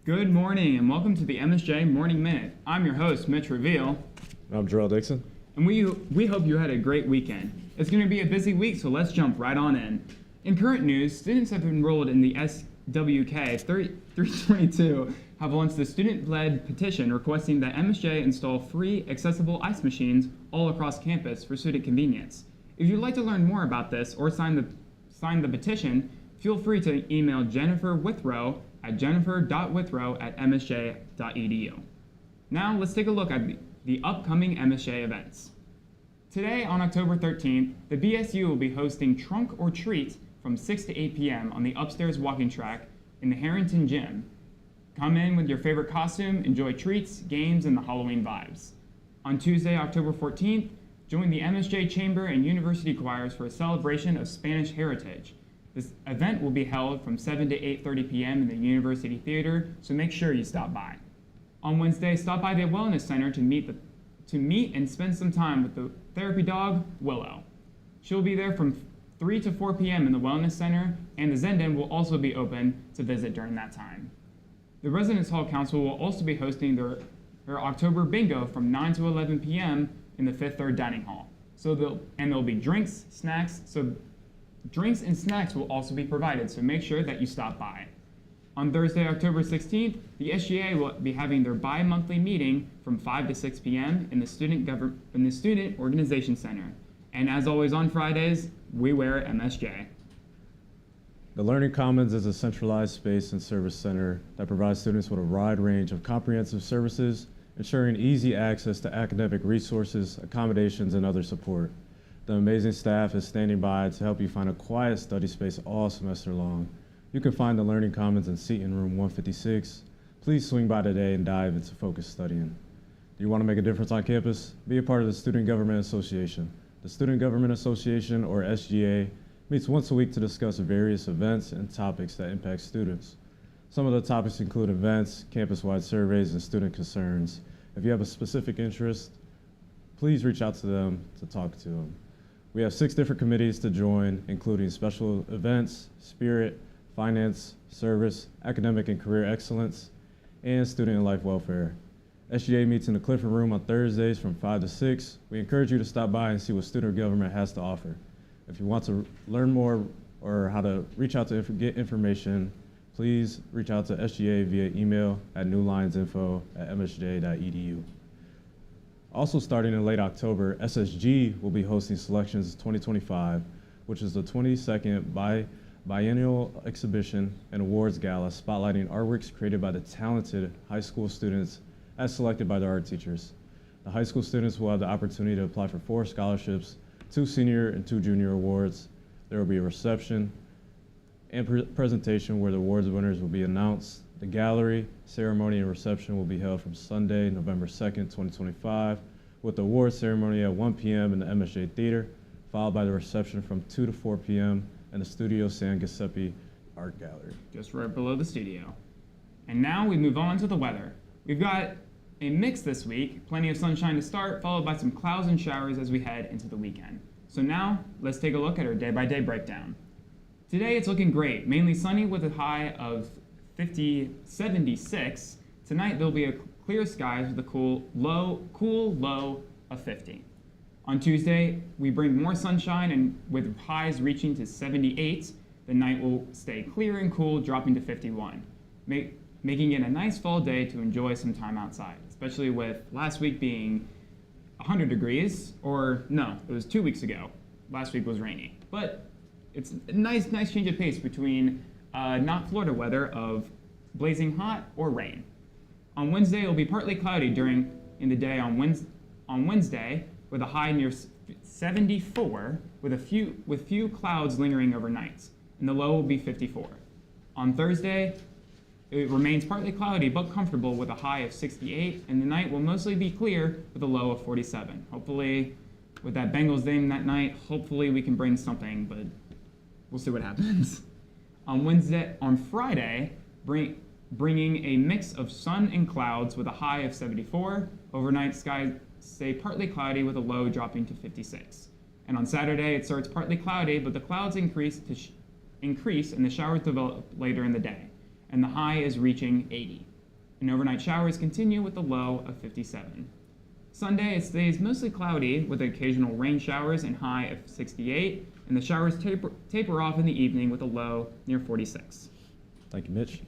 Good morning and welcome to the MSJ Morning Minute. I'm your host, Mitch Reveal. I'm Jarrell Dixon. And we hope you had a great weekend. It's going to be a busy week, so let's jump right on in. In current news, students have enrolled in the SWK 322 have launched the student-led petition requesting that MSJ install free accessible ice machines all across campus for student convenience. If you'd like to learn more about this or sign the petition, feel free to email Jennifer Withrow at jennifer.withrow@msj.edu. Now let's take a look at the upcoming MSJ events. Today on October 13th, the BSU will be hosting Trunk or Treat from 6 to 8 p.m. on the upstairs walking track in the Harrington Gym. Come in with your favorite costume, enjoy treats, games, and the Halloween vibes. On Tuesday, October 14th, join the MSJ Chamber and University Choirs for a celebration of Spanish heritage. This event will be held from 7 to 8:30 p.m. in the University Theater, so make sure you stop by. On Wednesday, stop by the Wellness Center to meet and spend some time with the therapy dog, Willow. She'll be there from 3 to 4 p.m. in the Wellness Center, and the Zen Den will also be open to visit during that time. The Residence Hall Council will also be hosting their October Bingo from 9 to 11 p.m. in the Fifth Third Dining Hall. There'll be drinks, snacks, drinks and snacks will also be provided, so make sure that you stop by. On Thursday, October 16th, the SGA will be having their bi-monthly meeting from 5 to 6 p.m. in the Student Organization Center. And as always on Fridays, we wear MSJ. The Learning Commons is a centralized space and service center that provides students with a wide range of comprehensive services, ensuring easy access to academic resources, accommodations, and other support. The amazing staff is standing by to help you find a quiet study space all semester long. You can find the Learning Commons and seat in room 156. Please swing by today and dive into focused studying. Do you want to make a difference on campus? Be a part of the Student Government Association. The Student Government Association, or SGA, meets once a week to discuss various events and topics that impact students. Some of the topics include events, campus-wide surveys, and student concerns. If you have a specific interest, please reach out to them to talk to them. We have 6 different committees to join, including special events, spirit, finance, service, academic and career excellence, and student and life welfare. SGA meets in the Clifford Room on Thursdays from 5 to 6. We encourage you to stop by and see what student government has to offer. If you want to learn more or how to reach out to get information, please reach out to SGA via email at newlinesinfo@msj.edu. Also starting in late October, SSG will be hosting Selections 2025, which is the 22nd biennial exhibition and awards gala spotlighting artworks created by the talented high school students as selected by their art teachers. The high school students will have the opportunity to apply for 4 scholarships, 2 senior and 2 junior awards. There will be a reception and presentation where the awards winners will be announced. The gallery, ceremony, and reception will be held from Sunday, November 2nd, 2025, with the award ceremony at 1 p.m. in the MSJ Theater, followed by the reception from 2 to 4 p.m. in the Studio San Giuseppe Art Gallery. Just right below the studio. And now we move on to the weather. We've got a mix this week, plenty of sunshine to start, followed by some clouds and showers as we head into the weekend. So now, let's take a look at our day-by-day breakdown. Today it's looking great, mainly sunny with a high of 76. Tonight there'll be a clear skies with a cool low of 50. On Tuesday, we bring more sunshine and with highs reaching to 78, the night will stay clear and cool, dropping to 51, making it a nice fall day to enjoy some time outside, especially with last week being 100 degrees, or no, it was 2 weeks ago. Last week was rainy, but it's a nice change of pace between not Florida weather of blazing hot or rain. On Wednesday, it will be partly cloudy in the day on Wednesday, with a high near 74, with few clouds lingering overnight, and the low will be 54. On Thursday, it remains partly cloudy but comfortable with a high of 68, and the night will mostly be clear with a low of 47. Hopefully, with that Bengals game that night, hopefully we can bring something, but we'll see what happens. On Friday, bringing a mix of sun and clouds with a high of 74. Overnight skies stay partly cloudy with a low dropping to 56. And on Saturday, it starts partly cloudy, but the clouds increase and the showers develop later in the day, and the high is reaching 80. and overnight showers continue with a low of 57. Sunday, it stays mostly cloudy with occasional rain showers and high of 68, and the showers taper off in the evening with a low near 46. Thank you, Mitch.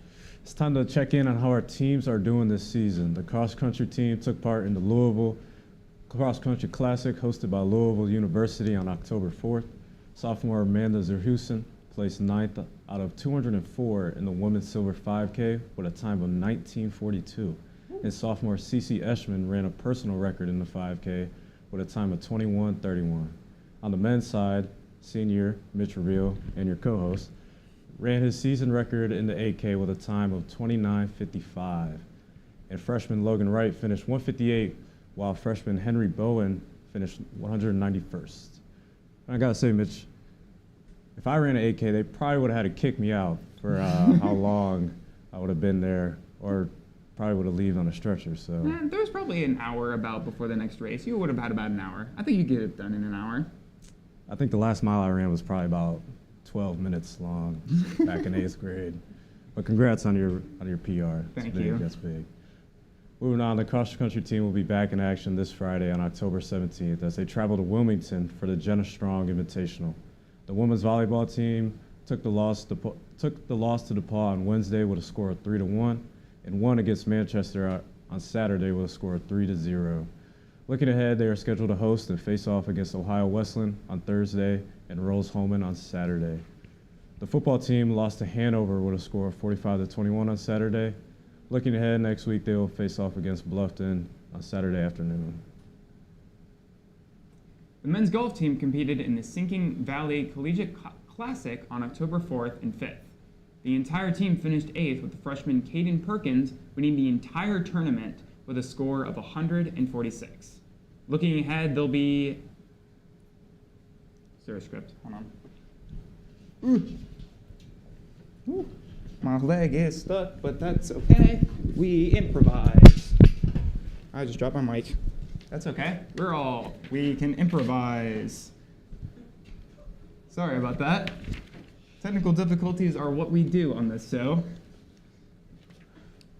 It's time to check in on how our teams are doing this season. The cross-country team took part in the Louisville Cross-Country Classic hosted by Louisville University on October 4th. Sophomore Amanda Zerhusen placed 9th out of 204 in the women's silver 5K with a time of 19:42. And sophomore Cece Eschman ran a personal record in the 5K with a time of 21:31. On the men's side, senior Mitch Reveal and your co-host ran his season record in the 8K with a time of 29:55. And freshman Logan Wright finished 158, while freshman Henry Bowen finished 191st. And I gotta say, Mitch, if I ran an 8K, they probably would have had to kick me out for how long I would have been there, or probably would have left on a stretcher. So There was probably an hour about before the next race. You would have had about an hour. I think you could get it done in an hour. I think the last mile I ran was probably about 12 minutes long back in 8th grade. But congrats on your PR. Thank It's big. you. That's big. Moving on, the cross-country team will be back in action this Friday on October 17th as they travel to Wilmington for the Jenna Strong Invitational. The women's volleyball team took the loss to DePaul on Wednesday with a score of 3-1 and won against Manchester on Saturday with a score of 3-0. Looking ahead, they are scheduled to host and face off against Ohio Wesleyan on Thursday and Rose-Hulman on Saturday. The football team lost to Hanover with a score of 45-21 on Saturday. Looking ahead, next week they will face off against Bluffton on Saturday afternoon. The men's golf team competed in the Sinking Valley Collegiate Classic on October 4th and 5th. The entire team finished 8th with the freshman Caden Perkins winning the entire tournament with a score of 146. Looking ahead, there'll be... Is there a script? Hold on. Ooh. My leg is stuck, but that's okay. We improvise. I just dropped my mic. That's okay. We can improvise. Sorry about that. Technical difficulties are what we do on this show.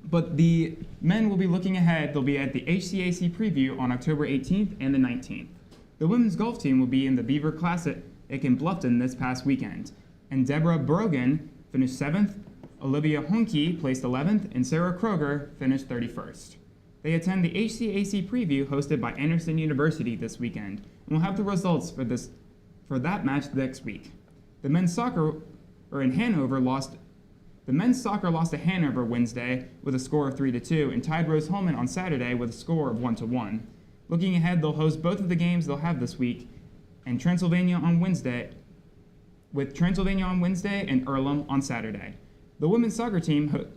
But the men will be looking ahead. They'll be at the HCAC preview on October 18th and the 19th. The women's golf team will be in the Beaver Classic in Bluffton this past weekend. And Deborah Brogan finished 7th, Olivia Honke placed 11th, and Sarah Kroger finished 31st. They attend the HCAC preview hosted by Anderson University this weekend, and we'll have the results for that match next week. The men's soccer lost to Hanover Wednesday with a score of 3-2, and tied Rose-Hulman on Saturday with a score of 1-1. Looking ahead, they'll host both of the games they'll have this week, and Transylvania on Wednesday and Earlham on Saturday. The women's soccer team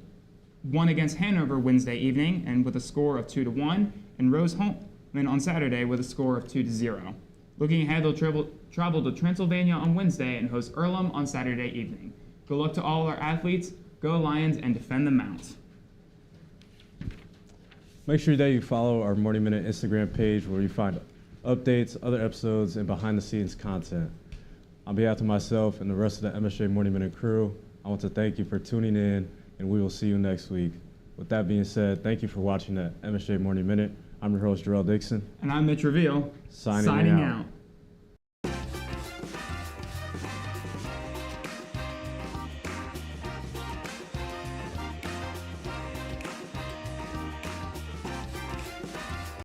won against Hanover Wednesday evening and with a score of 2-1, and Rose-Hulman on Saturday with a score of 2-0. Looking ahead, they'll travel to Transylvania on Wednesday and host Earlham on Saturday evening. Good luck to all our athletes. Go Lions and defend the Mount. Make sure that you follow our Morning Minute Instagram page where you find updates, other episodes, and behind-the-scenes content. On behalf of myself and the rest of the MSJ Morning Minute crew, I want to thank you for tuning in, and we will see you next week. With that being said, thank you for watching the MSJ Morning Minute. I'm your host, Jarrell Dixon. And I'm Mitch Reveal. Signing out.